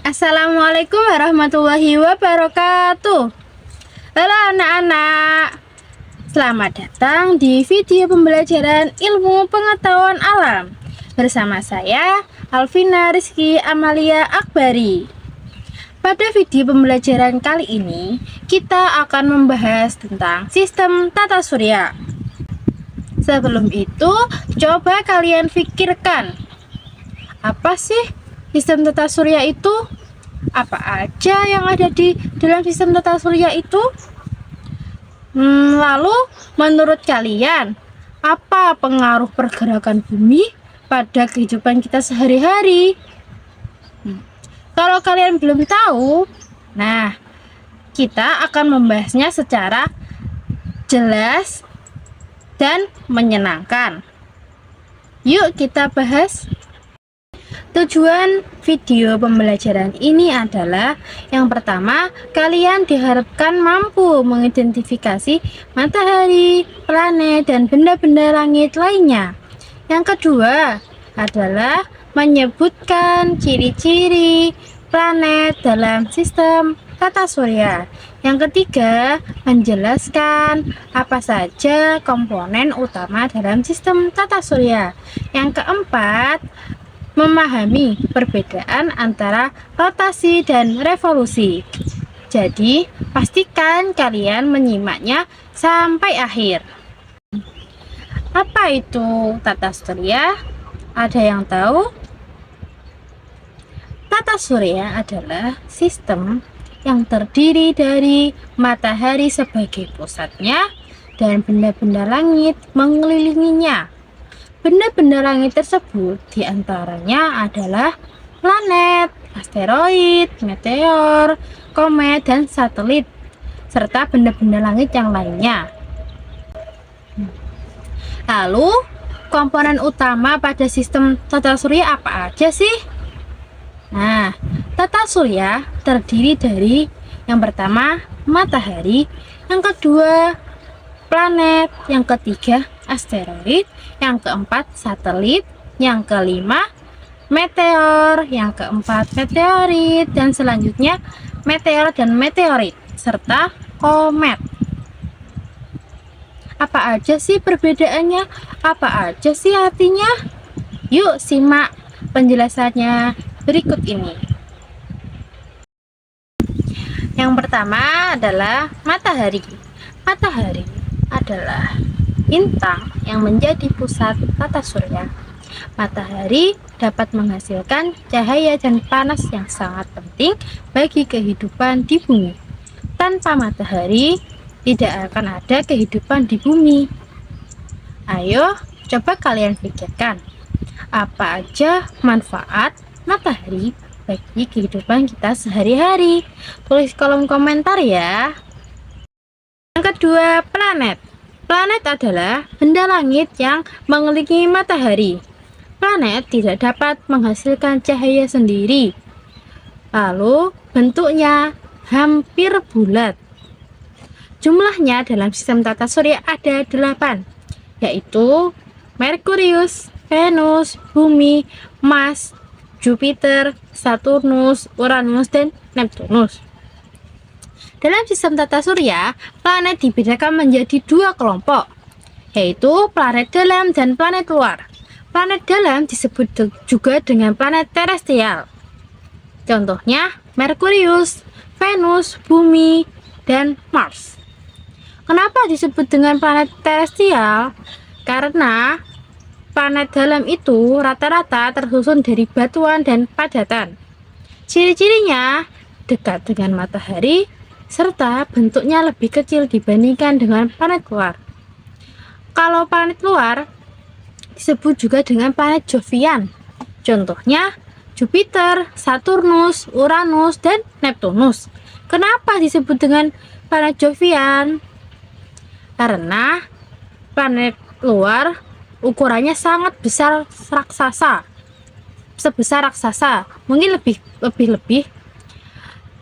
Assalamualaikum warahmatullahi wabarakatuh. Halo anak-anak, selamat datang di video pembelajaran ilmu pengetahuan alam bersama saya Alvina Rizky Amalia Akbari. Pada video pembelajaran kali ini kita akan membahas tentang sistem tata surya. Sebelum itu, coba kalian pikirkan, apa sih sistem tata surya itu? Apa aja yang ada di dalam sistem tata surya itu? Lalu menurut kalian, apa pengaruh pergerakan bumi pada kehidupan kita sehari-hari? Kalau kalian belum tahu, nah, kita akan membahasnya secara jelas dan menyenangkan. Yuk kita bahas. Tujuan video pembelajaran ini adalah yang pertama, kalian diharapkan mampu mengidentifikasi matahari, planet, dan benda-benda langit lainnya. Yang kedua adalah menyebutkan ciri-ciri planet dalam sistem tata surya. Yang ketiga, menjelaskan apa saja komponen utama dalam sistem tata surya. Yang keempat, memahami perbedaan antara rotasi dan revolusi. Jadi, pastikan kalian menyimaknya sampai akhir. Apa itu tata surya? Ada yang tahu? Tata surya adalah sistem yang terdiri dari matahari sebagai pusatnya dan benda-benda langit mengelilinginya. Benda-benda langit tersebut diantaranya adalah planet, asteroid, meteor, komet, dan satelit, serta benda-benda langit yang lainnya. Lalu, komponen utama pada sistem tata surya apa aja sih? Nah, tata surya terdiri dari yang pertama, matahari, yang kedua, planet, yang ketiga, asteroid, yang keempat, satelit, yang kelima, meteor, yang keempat, meteorit, dan selanjutnya meteor dan meteorit, serta komet. Apa aja sih perbedaannya? Apa aja sih artinya? Yuk simak penjelasannya berikut ini. Yang pertama adalah matahari. Matahari adalah bintang yang menjadi pusat tata surya. Matahari dapat menghasilkan cahaya dan panas yang sangat penting bagi kehidupan di bumi. Tanpa matahari, tidak akan ada kehidupan di bumi. Ayo, coba kalian pikirkan, apa aja manfaat matahari bagi kehidupan kita sehari-hari? Tulis kolom komentar ya. Yang kedua, planet. Planet adalah benda langit yang mengelilingi matahari. Planet tidak dapat menghasilkan cahaya sendiri. Lalu, bentuknya hampir bulat. Jumlahnya dalam sistem tata surya ada 8, yaitu Merkurius, Venus, Bumi, Mars, Jupiter, Saturnus, Uranus, dan Neptunus. Dalam sistem tata surya, planet dibedakan menjadi 2 kelompok, yaitu planet dalam dan planet luar. Planet dalam disebut juga dengan planet terestrial. Contohnya, Merkurius, Venus, Bumi, dan Mars. Kenapa disebut dengan planet terestrial? Karena planet dalam itu rata-rata tersusun dari batuan dan padatan. Ciri-cirinya dekat dengan matahari, serta bentuknya lebih kecil dibandingkan dengan planet luar. Kalau planet luar disebut juga dengan planet Jovian. Contohnya Jupiter, Saturnus, Uranus, dan Neptunus. Kenapa disebut dengan planet Jovian? Karena planet luar ukurannya sangat besar, sebesar raksasa, mungkin lebih.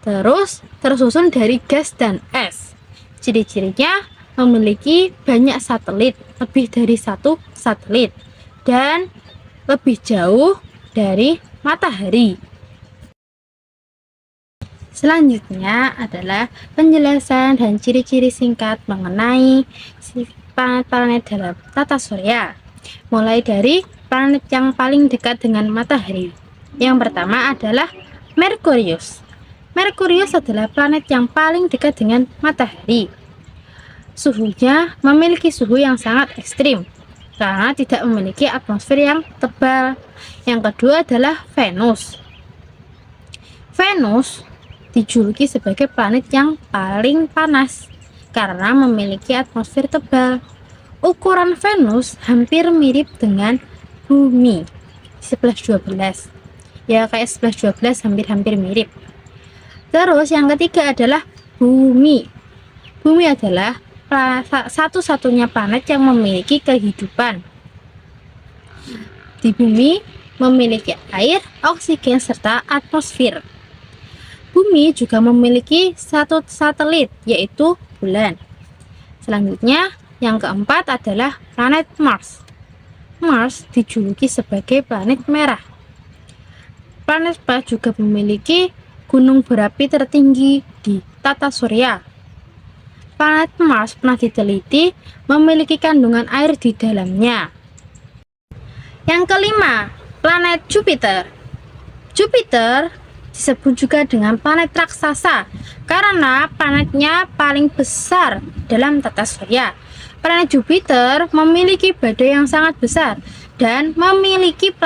Terus tersusun dari gas dan es. Ciri-cirinya memiliki banyak satelit, lebih dari 1 satelit, dan lebih jauh dari matahari. Selanjutnya adalah penjelasan dan ciri-ciri singkat mengenai planet-planet dalam tata surya. Mulai dari planet yang paling dekat dengan matahari. Yang pertama adalah Merkurius. Merkurius adalah planet yang paling dekat dengan matahari. Suhunya memiliki suhu yang sangat ekstrim karena tidak memiliki atmosfer yang tebal. Yang kedua adalah Venus. Venus dijuluki sebagai planet yang paling panas karena memiliki atmosfer tebal. Ukuran Venus hampir mirip dengan Bumi 11-12. Ya kayak 11-12 hampir-hampir mirip. Terus yang ketiga adalah Bumi. Bumi adalah satu-satunya planet yang memiliki kehidupan. Di Bumi memiliki air, oksigen, serta atmosfer. Bumi juga memiliki satu satelit, yaitu bulan. Selanjutnya, yang keempat adalah planet Mars. Mars dijuluki sebagai planet merah. Planet Mars juga memiliki gunung berapi tertinggi di tata surya. Planet Mars pernah diteliti memiliki kandungan air di dalamnya. Yang kelima, planet Jupiter. Jupiter disebut juga dengan planet raksasa karena planetnya paling besar dalam tata surya. Planet Jupiter memiliki badai yang sangat besar dan memiliki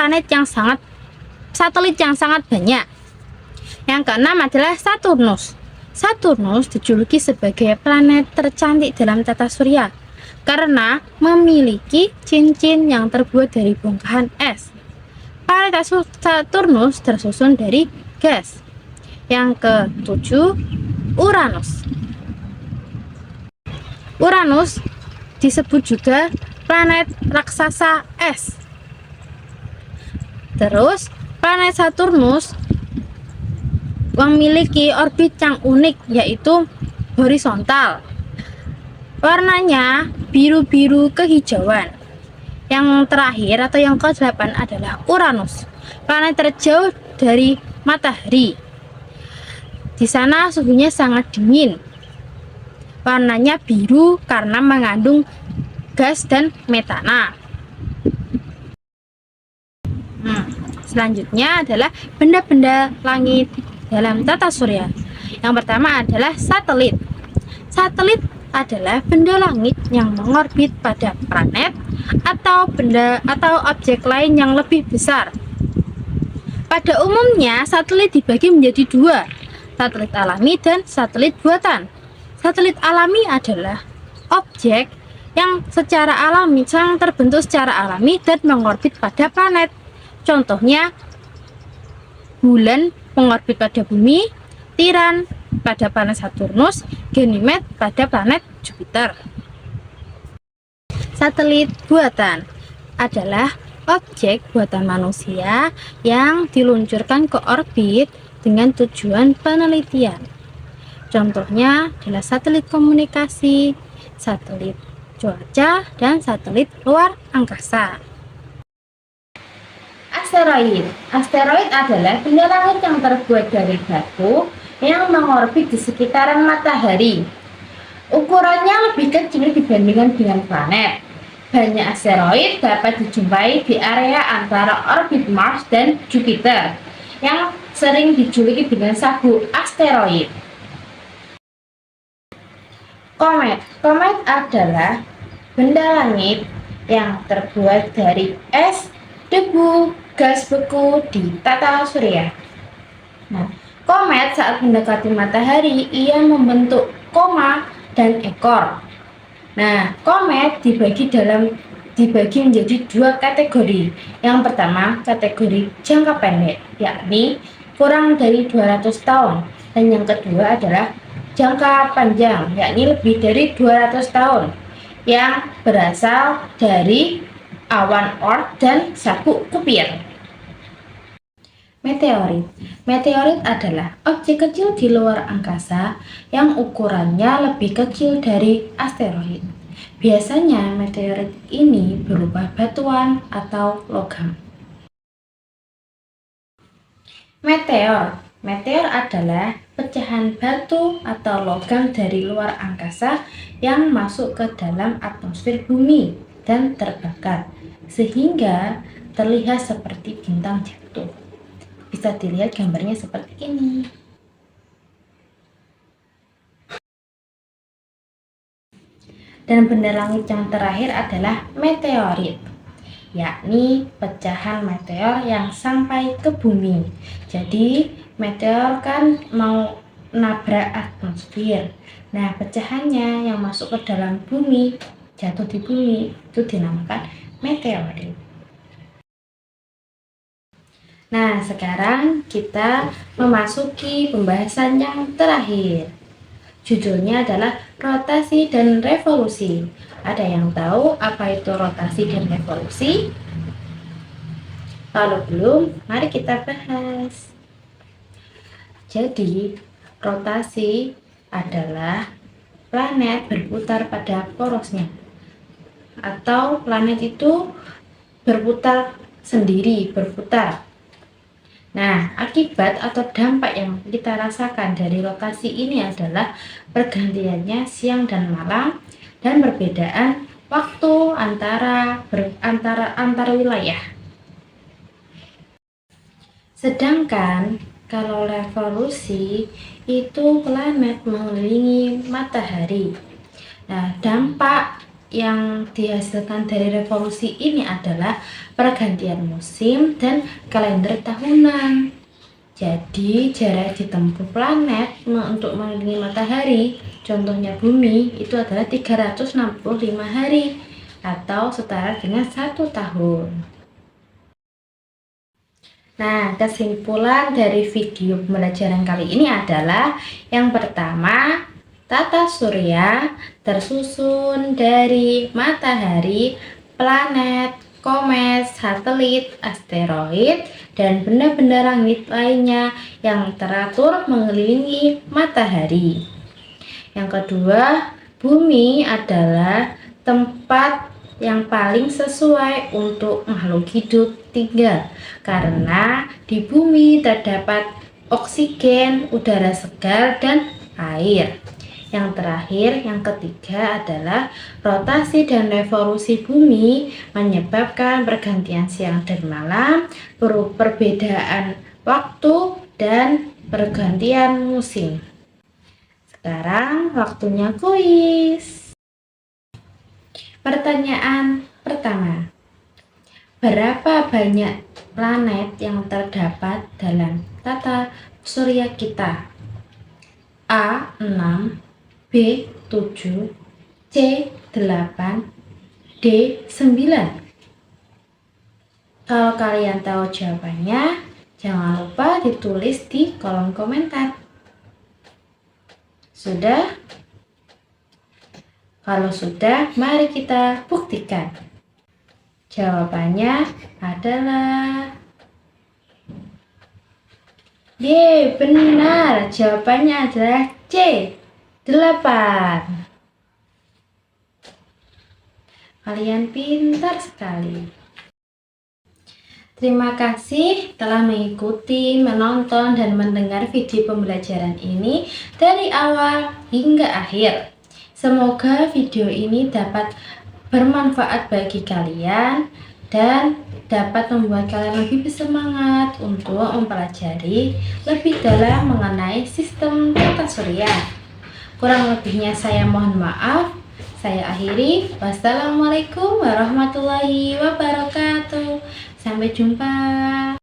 satelit yang sangat banyak. Yang keenam adalah Saturnus. Saturnus dijuluki sebagai planet tercantik dalam tata surya karena memiliki cincin yang terbuat dari bongkahan es. Planet Saturnus tersusun dari gas. Yang ketujuh, Uranus. Uranus disebut juga planet raksasa es. Terus, planet Saturnus memiliki orbit yang unik, yaitu horizontal. Warnanya biru-biru kehijauan. Yang terakhir atau yang ke-8 adalah Uranus, planet terjauh dari matahari. Di sana suhunya sangat dingin. Warnanya biru karena mengandung gas dan metana. Selanjutnya adalah benda-benda langit dalam tata surya. Yang pertama adalah satelit. Satelit adalah benda langit yang mengorbit pada planet atau objek lain yang lebih besar. Pada umumnya, satelit dibagi menjadi dua, satelit alami dan satelit buatan. Satelit alami adalah objek yang terbentuk secara alami dan mengorbit pada planet. Contohnya, bulan mengorbit pada bumi, Tiran pada planet Saturnus, Ganymede pada planet Jupiter. Satelit buatan adalah objek buatan manusia yang diluncurkan ke orbit dengan tujuan penelitian. Contohnya adalah satelit komunikasi, satelit cuaca, dan satelit luar angkasa. Asteroid. Asteroid adalah benda langit yang terbuat dari batu yang mengorbit di sekitaran matahari. Ukurannya lebih kecil dibandingkan dengan planet. Banyak asteroid dapat dijumpai di area antara orbit Mars dan Jupiter, yang sering dijuluki dengan sagu asteroid. Komet. Komet adalah benda langit yang terbuat dari es, debu, gas beku di tata surya. Komet saat mendekati matahari, ia membentuk koma dan ekor. Komet dibagi menjadi dua kategori. Yang pertama, kategori jangka pendek, yakni kurang dari 200 tahun. Dan yang kedua adalah jangka panjang, yakni lebih dari 200 tahun, yang berasal dari awan Oort dan sabuk Kuiper. Meteorit. Meteorit adalah objek kecil di luar angkasa yang ukurannya lebih kecil dari asteroid. Biasanya meteorit ini berupa batuan atau logam. Meteor. Meteor adalah pecahan batu atau logam dari luar angkasa yang masuk ke dalam atmosfer bumi dan terbakar, sehingga terlihat seperti bintang jatuh. Bisa dilihat gambarnya seperti ini. Dan benda langit yang terakhir adalah meteorit, yakni pecahan meteor yang sampai ke bumi. Jadi meteor kan mau nabrak atmosfer. Nah, pecahannya yang masuk ke dalam bumi, jatuh di bumi, itu dinamakan meteorit. Nah, sekarang kita memasuki pembahasan yang terakhir. Judulnya adalah rotasi dan revolusi. Ada yang tahu apa itu rotasi dan revolusi? Kalau belum, mari kita bahas. Jadi, rotasi adalah planet berputar pada porosnya, atau planet itu berputar sendiri, berputar. Nah, akibat atau dampak yang kita rasakan dari rotasi ini adalah pergantiannya siang dan malam dan perbedaan waktu antar wilayah. Sedangkan kalau revolusi itu planet mengelilingi matahari. Nah, dampak yang dihasilkan dari revolusi ini adalah pergantian musim dan kalender tahunan. Jadi jarak ditempuh planet untuk mengelilingi matahari, contohnya bumi, itu adalah 365 hari atau setara dengan 1 tahun. Nah, kesimpulan dari video pembelajaran kali ini adalah yang pertama, tata surya tersusun dari matahari, planet, komet, satelit, asteroid, dan benda-benda langit lainnya yang teratur mengelilingi matahari. Yang kedua, bumi adalah tempat yang paling sesuai untuk makhluk hidup tinggal karena di bumi terdapat oksigen, udara segar, dan air. Yang terakhir, yang ketiga adalah rotasi dan revolusi bumi menyebabkan pergantian siang dan malam, perbedaan waktu, dan pergantian musim. Sekarang waktunya kuis. Pertanyaan pertama, berapa banyak planet yang terdapat dalam tata surya kita? A. 6, B. 7, C. 8, D. 9. Kalau kalian tahu jawabannya, jangan lupa ditulis di kolom komentar. Sudah? Kalau sudah, mari kita buktikan. Jawabannya adalah Y, benar. Jawabannya adalah C, 8. Kalian pintar sekali. Terima kasih telah mengikuti, menonton, dan mendengar video pembelajaran ini dari awal hingga akhir. Semoga video ini dapat bermanfaat bagi kalian dan dapat membuat kalian lebih bersemangat untuk mempelajari lebih dalam mengenai sistem tata surya. Kurang lebihnya saya mohon maaf. Saya akhiri. Wassalamualaikum warahmatullahi wabarakatuh. Sampai jumpa.